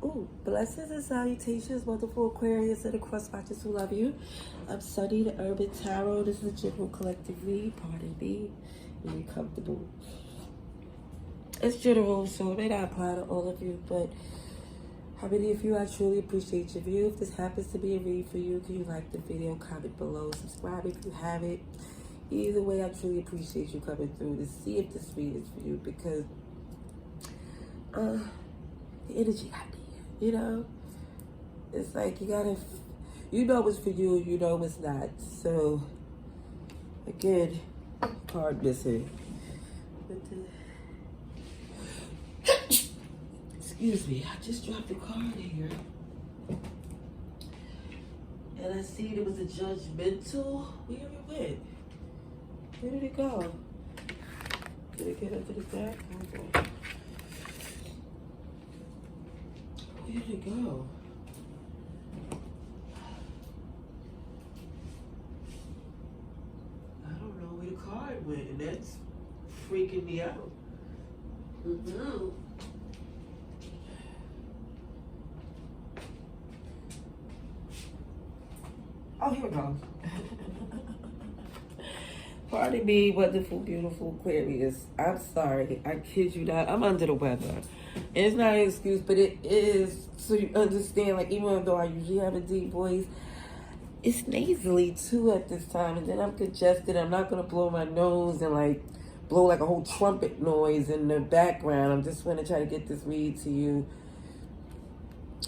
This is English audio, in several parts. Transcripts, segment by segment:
Ooh, blessings and salutations, wonderful Aquarius and the cross watchers who love you. I'm Sunny, the Urban Tarot. This is a general collective read. Pardon me. Really comfortable. It's general, so it may not apply to all of you, but how many of you I truly appreciate your view? If this happens to be a read for you, can you like the video, comment below, subscribe if you haven't. Either way, I truly appreciate you coming through to see if this read is for you, because the energy got me. You know, it's like you gotta, you know it's for you, you know it's not. So, again, card missing. Excuse me, I just dropped the card here. And I see there was a judgmental. Where it went? Where did it go? Did it get under the back? Hold on. Where did it go? I don't know where the card went, and that's freaking me out. Oh, here we go. Pardon me, wonderful, beautiful Aquarius. I'm sorry. I kid you not. I'm under the weather. And it's not an excuse, but it is, so you understand, like, even though I usually have a deep voice, it's nasally too at this time. And then I'm congested. I'm not going to blow my nose and, like, blow like a whole trumpet noise in the background. I'm just going to try to get this read to you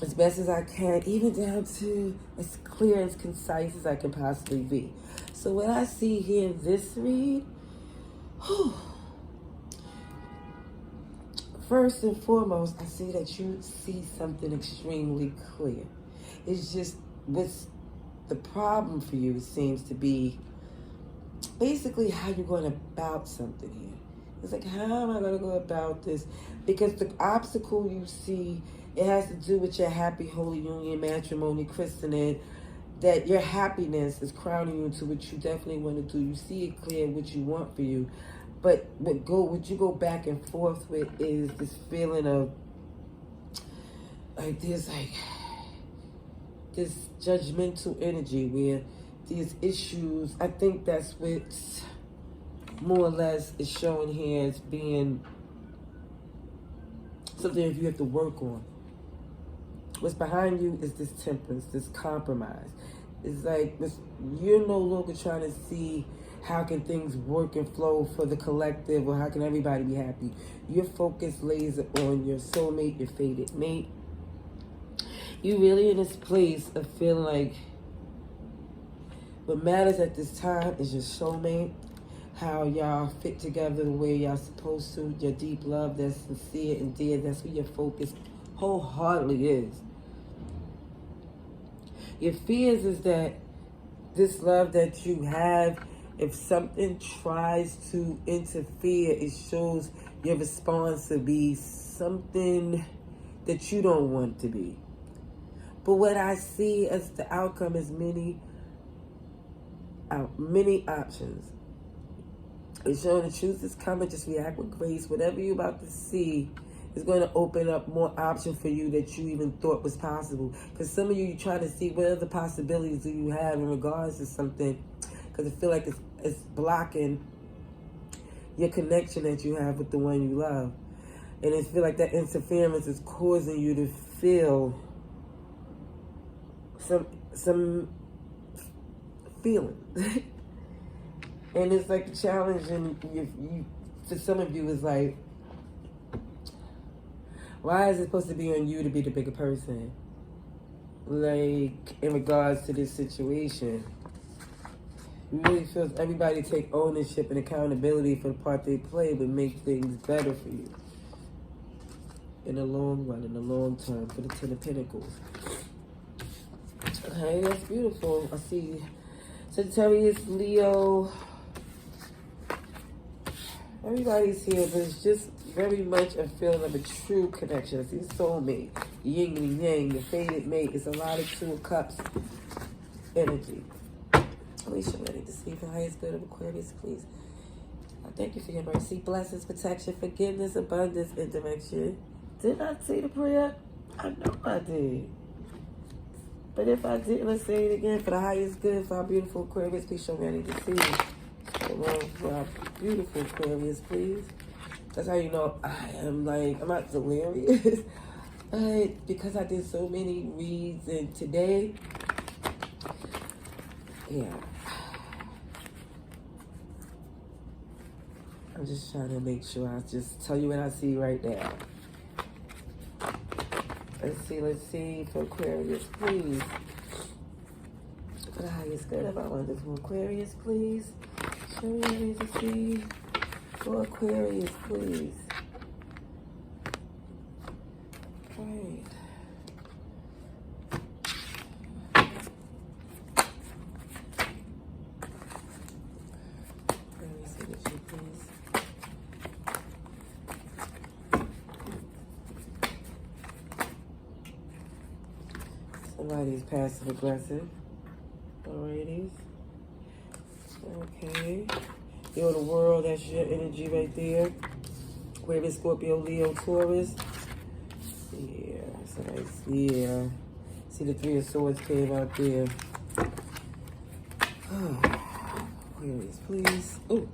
as best as I can, even down to as clear and concise as I can possibly be. So what I see here in this read, first and foremost, I see that you see something extremely clear. It's just what's the problem for you seems to be basically how you're going about something here. It's like, how am I going to go about this? Because the obstacle you see, it has to do with your happy, holy union, matrimony, christening, that your happiness is crowning you into what you definitely want to do. You see it clear what you want for you. But what you go back and forth with is this feeling of, like, there's like this judgmental energy where these issues, I think that's what's more or less is showing here as being something that you have to work on. What's behind you is this temperance, this compromise. It's like you're no longer trying to see how can things work and flow for the collective, or how can everybody be happy. Your focus lays on your soulmate, your fated mate. You're really in this place of feeling like what matters at this time is your soulmate, how y'all fit together the way y'all supposed to, your deep love that's sincere and dear. That's where your focus wholeheartedly is. Your fears is that this love that you have, if something tries to interfere, it shows your response to be something that you don't want to be. But what I see as the outcome is many options. It's showing the truth is coming. Just react with grace. Whatever you're about to see is going to open up more options for you that you even thought was possible. Because some of you try to see what other possibilities do you have in regards to something, because I feel like it's blocking your connection that you have with the one you love. And I feel like that interference is causing you to feel some feeling. And it's like a challenge, and you for some of you is like, why is it supposed to be on you to be the bigger person? Like, in regards to this situation, you really feel everybody take ownership and accountability for the part they play would make things better for you in the long run, in the long term, for the Ten of Pentacles. Okay, that's beautiful. I see Sagittarius, Leo. Everybody's here, but it's just very much a feeling of a true connection. I see soulmate, yin and yang, the fated mate. It's a lot of Two of Cups energy. Alicia, ready to see the highest good of Aquarius, please. I thank you for your mercy, blessings, protection, forgiveness, abundance, and direction. Did I say the prayer? I know I did. But if I did, let's say it again. For the highest good, for our beautiful Aquarius, please show me I need to see. Well, for our beautiful Aquarius, please. That's how you know I am like, I'm not delirious. But because I did so many reads and today, yeah. I'm just trying to make sure I just tell you what I see right now. Let's see for Aquarius, please. For the highest good of our wonderful Aquarius, please. Show me what I need to see for Aquarius, please. Right. Let me see what you please. Somebody's passive aggressive. Alrighty. Okay. You're the world, that's your energy right there. Aquarius, Scorpio, Leo, Taurus. Yeah, somebody's, yeah. See the Three of Swords came out there. Aquarius, please. Ooh.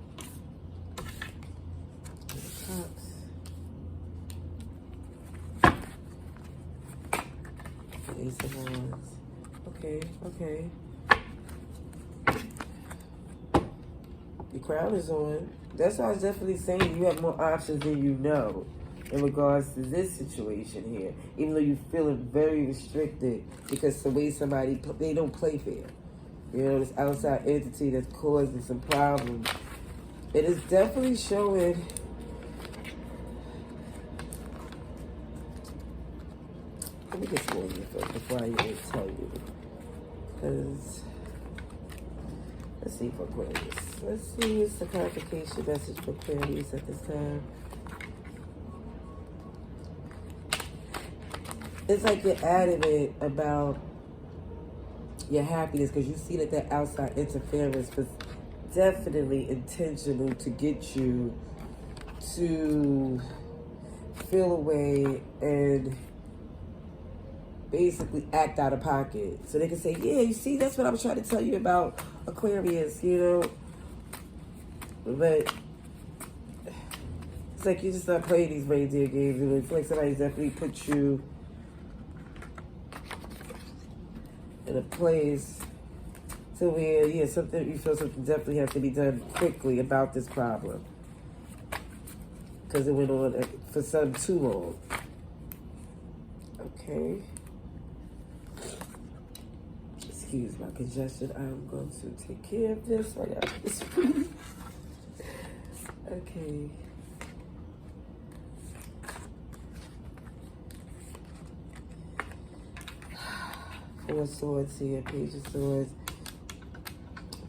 Cups. Ace of Wands. Okay. Your crown is on. That's why I was definitely saying you have more options than you know in regards to this situation here. Even though you're feeling very restricted because the way somebody, they don't play fair. You know, this outside entity that's causing some problems. It is definitely showing. Let me get some more here first before I even tell you. Because, let's see for Aquarius. Let's see what's the clarification message for Aquarius at this time. It's like you're adamant about your happiness because you see that outside interference was definitely intentional to get you to feel away and basically act out of pocket. So they can say, yeah, you see, that's what I was trying to tell you about Aquarius, you know? But it's like you're just not playing these reindeer games. And it's like somebody's definitely put you in a place to where, yeah, something, you feel something definitely has to be done quickly about this problem. Because it went on for some too long. Okay. Excuse my congestion. I'm going to take care of this right after this. Okay. Four of Swords here, Page of Swords.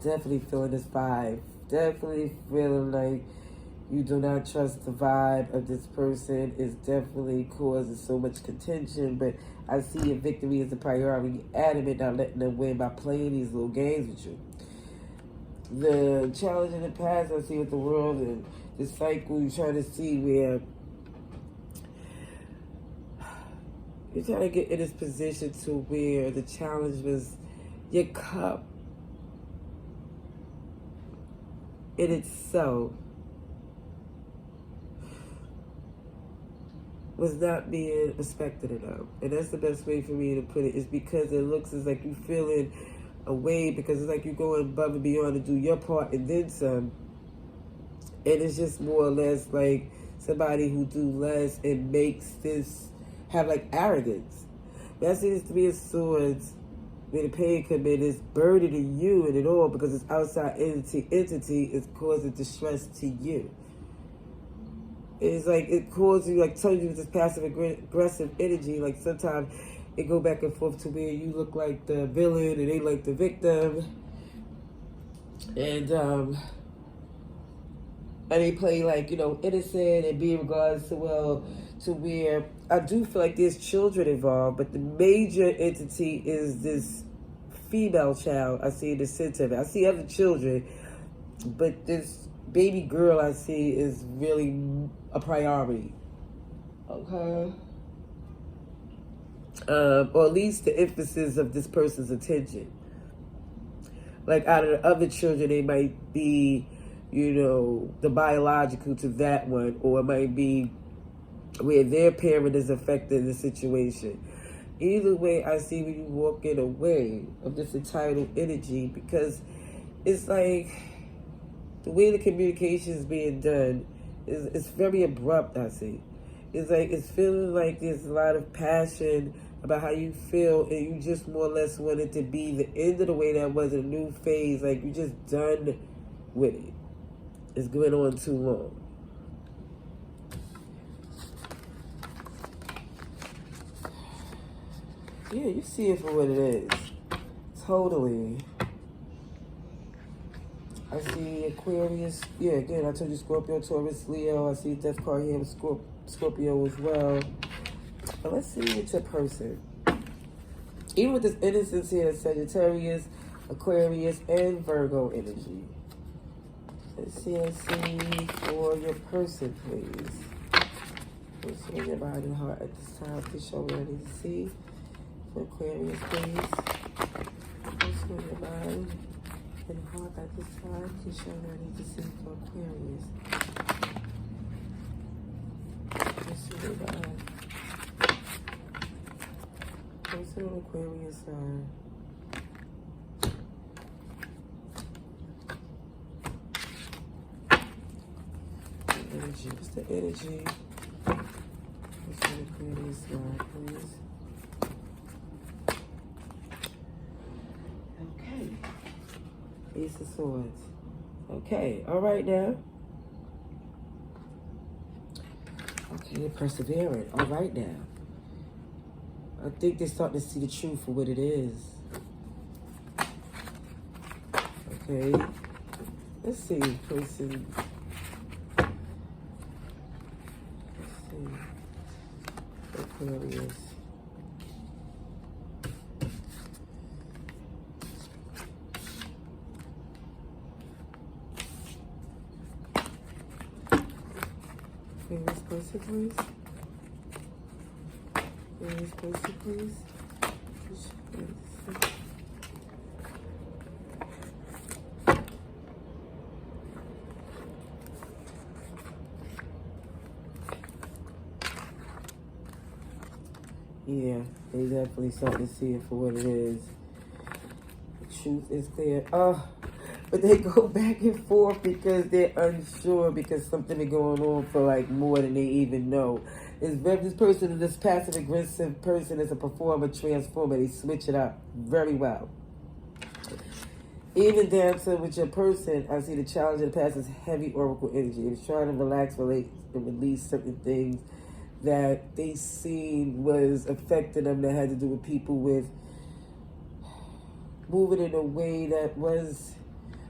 Definitely feeling this vibe. Definitely feeling like you do not trust the vibe of this person. Is definitely causing so much contention, but I see your victory as a priority. Adamant, not letting them win by playing these little games with you. The challenge in the past, I see with the world and the cycle, you're trying to see where you're trying to get in this position to where the challenge was your cup in itself was not being respected enough. And that's the best way for me to put it, is because it looks as like you feeling away because it's like you're going above and beyond to do your part and then some. And it's just more or less like somebody who do less and makes this have like arrogance. But I see this Three of Swords, where the pain come in, is burdening you and it all because it's outside entity is causing distress to you. It's like it causes you, like telling you this passive aggressive energy. Like sometimes it go back and forth to where you look like the villain and they like the victim. And they play like, you know, innocent and be in regards to, well, to where I do feel like there's children involved, but the major entity is this female child I see in the center of it. I see other children, but this baby girl I see is really a priority. Okay? or at least the emphasis of this person's attention. Like out of the other children, they might be, the biological to that one, or it might be where their parent is affected in the situation. Either way, I see when you walking away of this entitled energy, because it's like the way the communication is being done is very abrupt, I see. It's like it's feeling like there's a lot of passion about how you feel, and you just more or less want it to be the end of the way that was, a new phase. Like you're just done with it. It's going on too long. Yeah, you see it for what it is. Totally. I see Aquarius. Yeah, again, I told you Scorpio, Taurus, Leo. I see Death card here with Scorpio as well. But let's see with your person. Even with this innocence here, Sagittarius, Aquarius, and Virgo energy. Let's see for your person, please. What's in your mind and heart at this time? Please show me what I need to see. For Aquarius, please. What's in your mind and heart at this time? Please show me what I need to see for Aquarius. What's in your mind? What's in Aquarius sign? Energy. What's the energy? What's in Aquarius sign, please? Okay. Ace of Swords. Okay. All right now. Okay, you're persevering. All right now. I think they're starting to see the truth for what it is. Okay. Let's see, person. Let's see. Aquarius. Aquarius person, please. Aquarius person, please. Yeah, they definitely starting to see it for what it is. The truth is clear. But they go back and forth because they're unsure, because something is going on for like more than they even know. This person, this passive aggressive person, is a performer, transformer. They switch it up very well. Even down to with your person, I see the challenge of the past is heavy oracle energy. It's trying to relax, relate, and release certain things that they seen was affecting them, that had to do with people with moving in a way that was,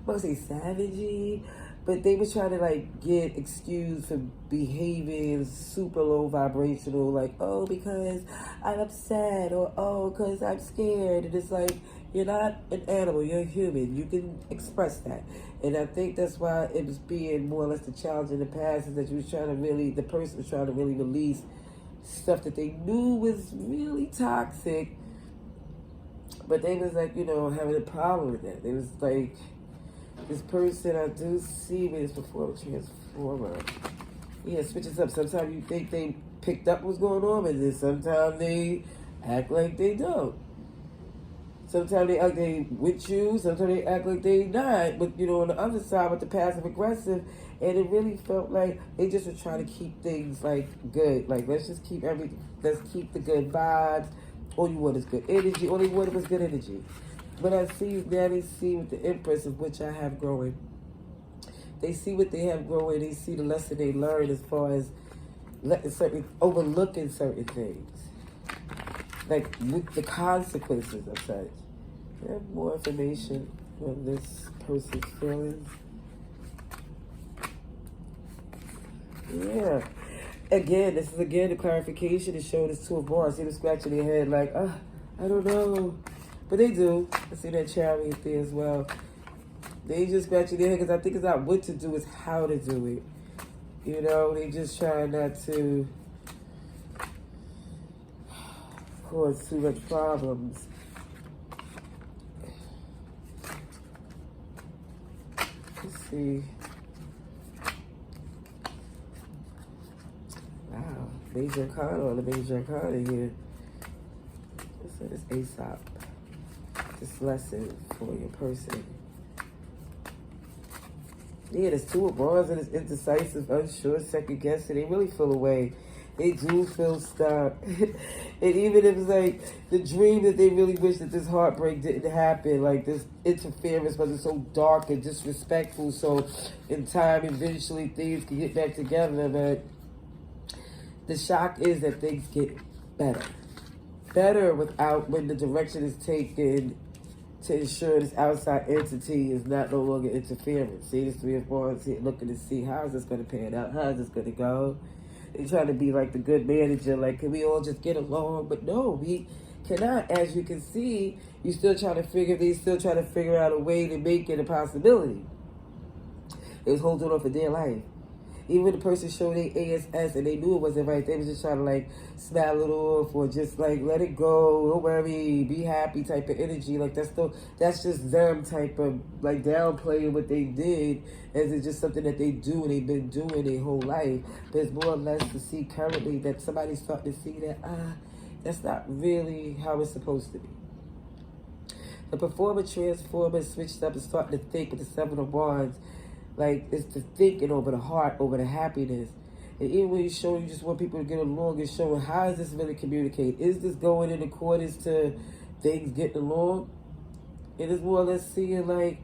I'm not gonna say savagey, but they were trying to like get excused for behaving super low vibrational, like, oh, because I'm upset, or oh, because I'm scared. And it's like, you're not an animal, you're a human. You can express that. And I think that's why it was being more or less the challenge in the past, is that you was trying to really, the person was trying to really release stuff that they knew was really toxic, but they was like, having a problem with that. They was like, this person, I do see with this performer, transformer. Yeah, it switches up. Sometimes you think they picked up what's going on, and then sometimes they act like they don't. Sometimes they act they with you, sometimes they act like they not. But, on the other side with the passive aggressive, and it really felt like they just were trying to keep things, like, good. Like, let's keep the good vibes. All you want is good energy. All they wanted was good energy. But I see, now they see with the Empress, of which I have growing. They see what they have growing. They see the lesson they learned as far as overlooking certain things. Like, with the consequences of such. I have more information on this person's feelings. Yeah. Again, this is the clarification to show this Two of Wands. See them scratching their head like, I don't know. But they do. I see that Chariot there as well. They just scratching their head because I think it's not what to do, it's how to do it. They just try not to cause too much problems. Let's see. Wow, major arcana on the major arcana here. This is Aesop. This lesson for your person. Yeah, there's 2 of Wands and it's indecisive, unsure, second guessing. They really feel away. They do feel stuck. And even if it's like the dream that they really wish that this heartbreak didn't happen, like this interference wasn't so dark and disrespectful, so in time eventually things can get back together. But the shock is that things get better. Better without when the direction is taken to ensure this outside entity is not no longer interfering. See, this 3 of Wands here looking to see how is this going to pan out, how is this going to go. They trying to be like the good manager, like, can we all just get along? But no, we cannot. As you can see, they still trying to figure out a way to make it a possibility. They was holding on for their life. Even when the person showed their ASS and they knew it wasn't right, they was just trying to like smile it off or just like let it go, don't worry, be happy type of energy. Like that's just them type of like downplaying what they did as it's just something that they do and they've been doing their whole life. But it's more or less to see currently that somebody's starting to see that that's not really how it's supposed to be. The performer, transformer, switched up and starting to think with the 7 of Wands. Like, it's the thinking over the heart, over the happiness. And even when you show you just want people to get along and showing how is this really communicate? Is this going in accordance to things getting along? And it's more or less seeing like,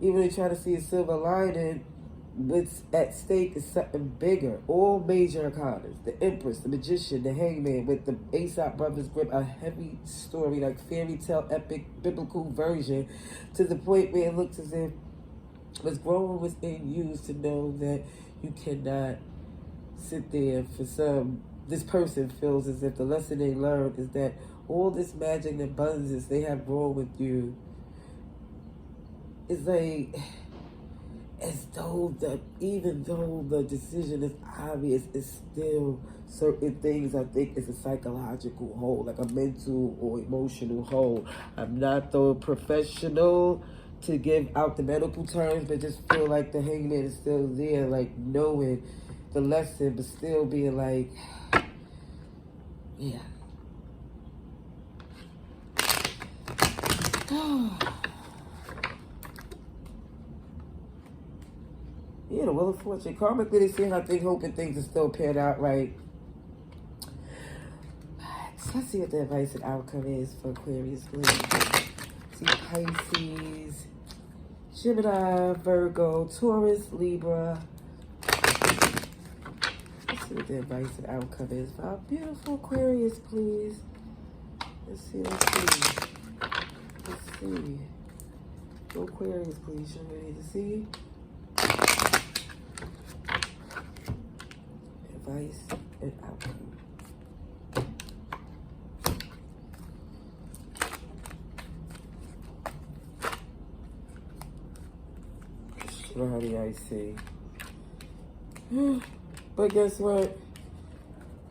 even when you try to see a silver lining, what's at stake is something bigger. All major arcanas, the Empress, the Magician, the Hangman, with the Aesop brothers grip, a heavy story, like fairy tale, epic, biblical version, to the point where it looks as if what's growing within you to know that you cannot sit there for this person feels as if the lesson they learned is that all this magic and abundance they have grown with you is like, as though even though the decision is obvious, it's still certain things I think is a psychological hold, like a mental or emotional hold. I'm not the professional to give out the medical terms, but just feel like the Hangman is still there, like knowing the lesson, but still being like, yeah. Yeah, the Wheel of Fortune. Karmically, they see how they hoping things are still pan out right. So let's see what the advice and outcome is for Aquarius, please. See Pisces, Gemini, Virgo, Taurus, Libra. Let's see what the advice and outcome is for our beautiful Aquarius, please. Let's see. Go Aquarius, please. You ready to see? Advice and outcome. How do I see? But guess what?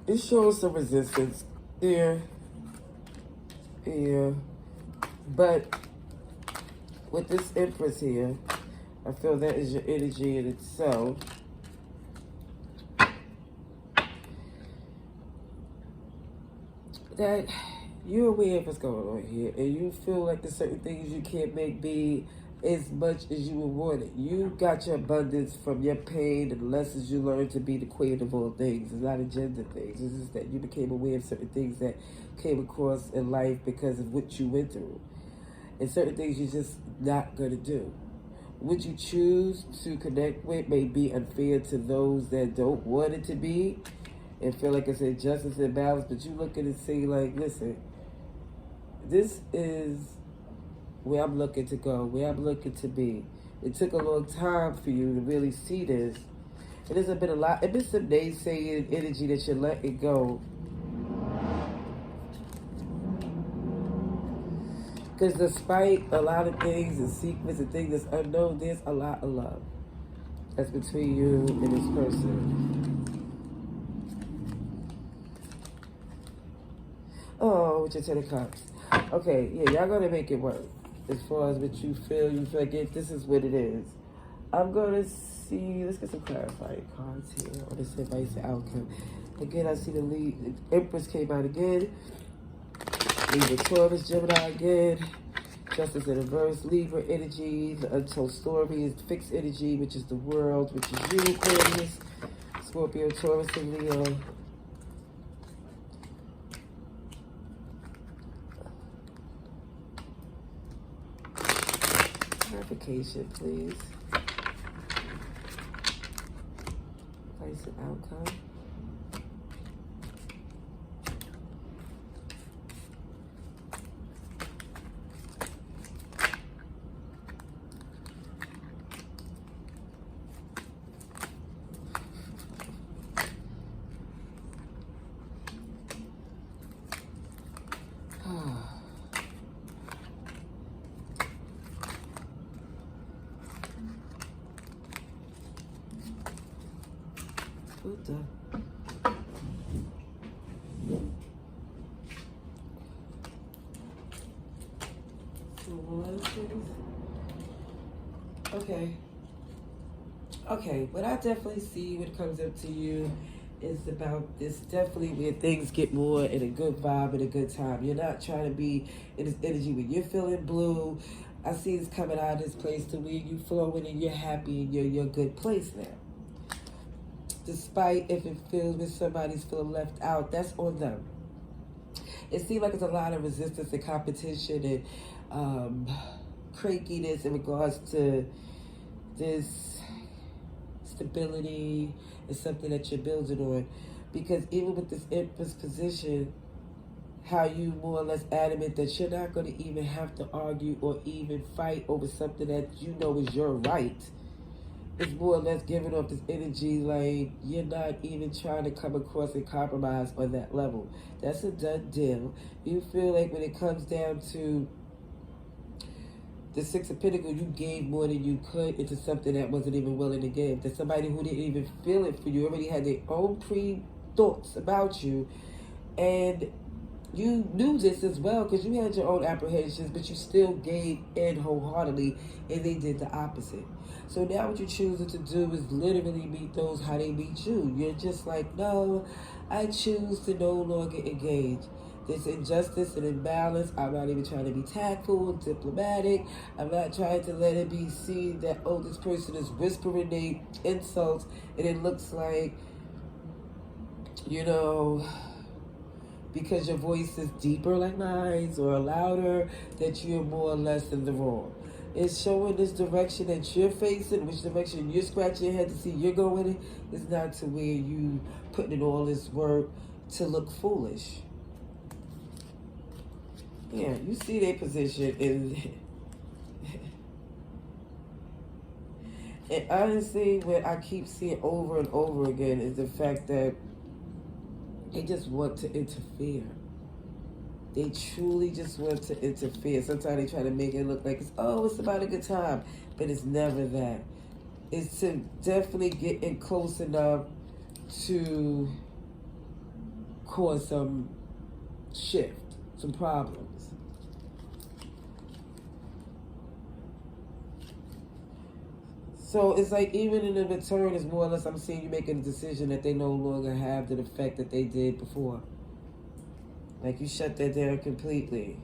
It shows some resistance. Yeah. But with this Empress here, I feel that is your energy in itself. That you're aware of what's going on here, and you feel like there's certain things you can't make be as much as you would want it. You got your abundance from your pain and the lessons you learned to be the queen of all things. It's not a gender thing. It's just that you became aware of certain things that came across in life because of what you went through. And certain things you're just not going to do. What you choose to connect with may be unfair to those that don't want it to be and feel like it's injustice and balance, but you look at it and say, like, listen, this is where I'm looking to go, where I'm looking to be. It took a long time for you to really see this. And there's been a lot, it's been some naysaying energy that you're letting go. Because despite a lot of things and secrets and things that's unknown, there's a lot of love that's between you and this person. Oh, with your Ten of Cups. Okay, yeah, y'all gonna make it work. As far as what you feel like this is what it is. I'm gonna see, let's get some clarifying cards here on this advice and outcome. Again, I see the lead, the Empress came out again. Libra, Taurus, Gemini again. Justice in reverse, Libra energy, the untold story is fixed energy, which is the world, which is you, Aquarius, Scorpio, Taurus, and Leo. Clarification, please. Advice and outcome. Buddha. Okay, what I definitely see when it comes up to you is about this definitely where things get more in a good vibe and a good time. You're not trying to be in this energy when you're feeling blue. I see this coming out of this place to where you flowing and you're happy and you're in your good place now. Despite if it feels when somebody's feeling left out, that's on them. It seems like it's a lot of resistance and competition and crankiness in regards to this stability is something that you're building on. Because even with this Empress position, how you more or less adamant that you're not going to even have to argue or even fight over something that you know is your right. It's more or less giving off this energy like you're not even trying to come across and compromise on that level. That's a done deal. You feel like when it comes down to the Six of Pentacles, you gave more than you could into something that wasn't even willing to give. That somebody who didn't even feel it for you already had their own pre-thoughts about you. And you knew this as well because you had your own apprehensions, but you still gave in wholeheartedly, and they did the opposite. So now what you're choosing to do is literally meet those how they meet you. You're just like, no, I choose to no longer engage. This injustice and imbalance, I'm not even trying to be tactful and diplomatic. I'm not trying to let it be seen that, oh, this person is whispering their insults, and it looks like, you know, because your voice is deeper like mine or louder, that you're more or less in the wrong. It's showing this direction that you're facing, which direction you're scratching your head to see you're going in. It's not to where you putting in all this work to look foolish. Yeah, you see their position and honestly, what I keep seeing over and over again is the fact that they just want to interfere. They truly just want to interfere. Sometimes they try to make it look like it's about a good time. But it's never that. It's to definitely get in close enough to cause some shift, some problems. So it's like even in the return, it's more or less I'm seeing you making a decision that they no longer have the effect that they did before. Like you shut that down completely.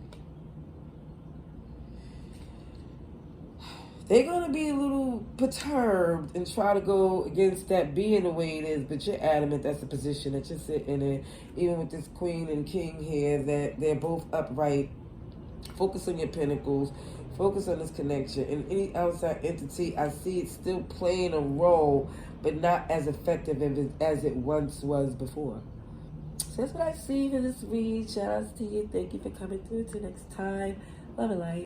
They're going to be a little perturbed and try to go against that being the way it is, but you're adamant that's the position that you're sitting in. Even with this queen and king here, that they're both upright. Focus on your pentacles. Focus on this connection. And any outside entity, I see it still playing a role, but not as effective as it once was before. So that's what I see for this read. Shout out to you. Thank you for coming through. Till next time. Love and light.